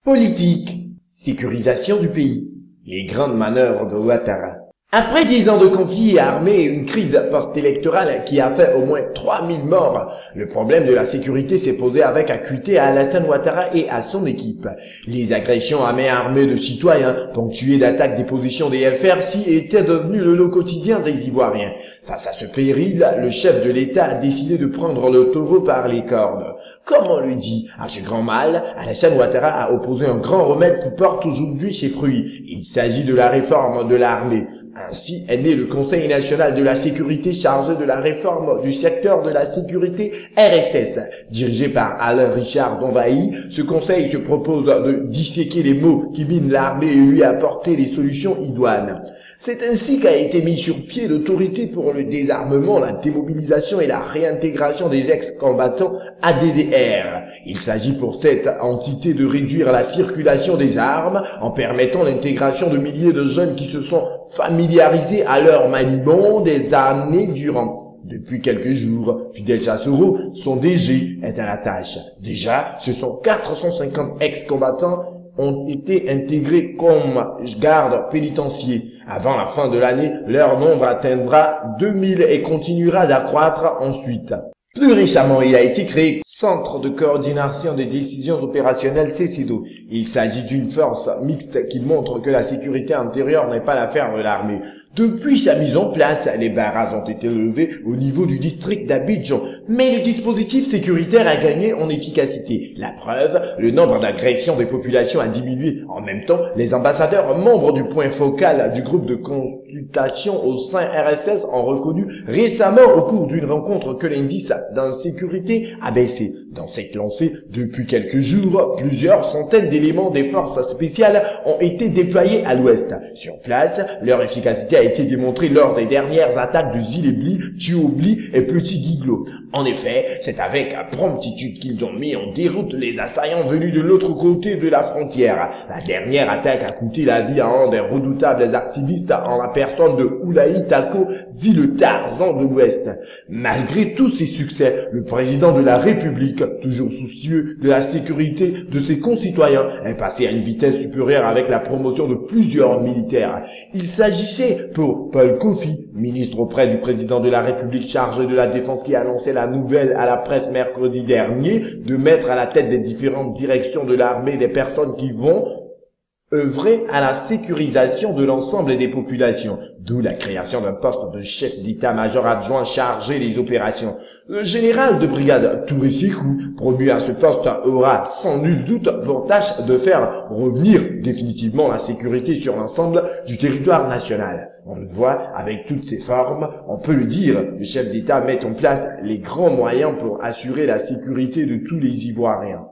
Politique, sécurisation du pays, les grandes manœuvres de Ouattara. Après 10 ans de conflits armés et une crise post-électorale qui a fait au moins 3000 morts, le problème de la sécurité s'est posé avec acuité à Alassane Ouattara et à son équipe. Les agressions à main armée de citoyens, ponctuées d'attaques des positions des FRC, étaient devenues le lot quotidien des Ivoiriens. Face à ce péril, le chef de l'État a décidé de prendre le taureau par les cornes. Comme on le dit, à ce grand mal, Alassane Ouattara a opposé un grand remède qui porte aujourd'hui ses fruits. Il s'agit de la réforme de l'armée. Ainsi est né le Conseil national de la sécurité chargé de la réforme du secteur de la sécurité RSS. Dirigé par Alain Richard Donvaï, ce conseil se propose de disséquer les maux qui minent l'armée et lui apporter les solutions idoines. C'est ainsi qu'a été mis sur pied l'autorité pour le désarmement, la démobilisation et la réintégration des ex-combattants ADDR. Il s'agit pour cette entité de réduire la circulation des armes en permettant l'intégration de milliers de jeunes qui se sont familiarisés à leur maniement des années durant. Depuis quelques jours, Fidel Castro, son DG, est à la tâche. Déjà, ce sont 450 ex-combattants ont été intégrés comme gardes pénitentiaires. Avant la fin de l'année, leur nombre atteindra 2000 et continuera d'accroître ensuite. Plus récemment, il a été créé Centre de coordination des décisions opérationnelles CCDO. Il s'agit d'une force mixte qui montre que la sécurité intérieure n'est pas l'affaire de l'armée. Depuis sa mise en place, les barrages ont été levés au niveau du district d'Abidjan, mais le dispositif sécuritaire a gagné en efficacité. La preuve, le nombre d'agressions des populations a diminué. En même temps, les ambassadeurs membres du point focal du groupe de consultation au sein RSS ont reconnu récemment au cours d'une rencontre que l'indice d'insécurité a baissé. Dans cette lancée, depuis quelques jours, plusieurs centaines d'éléments des forces spéciales ont été déployés à l'ouest. Sur place, leur efficacité a été démontrée lors des dernières attaques de Zilebli, Tuobli et Petit Guiglo. En effet, c'est avec promptitude qu'ils ont mis en déroute les assaillants venus de l'autre côté de la frontière. La dernière attaque a coûté la vie à un des redoutables activistes en la personne de Oulaï Tako, dit le Tarzan de l'Ouest. Malgré tous ces succès, le président de la République, toujours soucieux de la sécurité de ses concitoyens, est passé à une vitesse supérieure avec la promotion de plusieurs militaires. Il s'agissait pour Paul Kofi, ministre auprès du président de la République chargé de la défense qui a annoncé la nouvelle à la presse mercredi dernier, de mettre à la tête des différentes directions de l'armée des personnes qui vont œuvrer à la sécurisation de l'ensemble des populations, d'où la création d'un poste de chef d'état-major adjoint chargé des opérations. Le général de brigade Touré Sékou, promu à ce poste, aura sans nul doute pour tâche de faire revenir définitivement la sécurité sur l'ensemble du territoire national. On le voit avec toutes ces formes, on peut le dire, le chef d'État met en place les grands moyens pour assurer la sécurité de tous les Ivoiriens.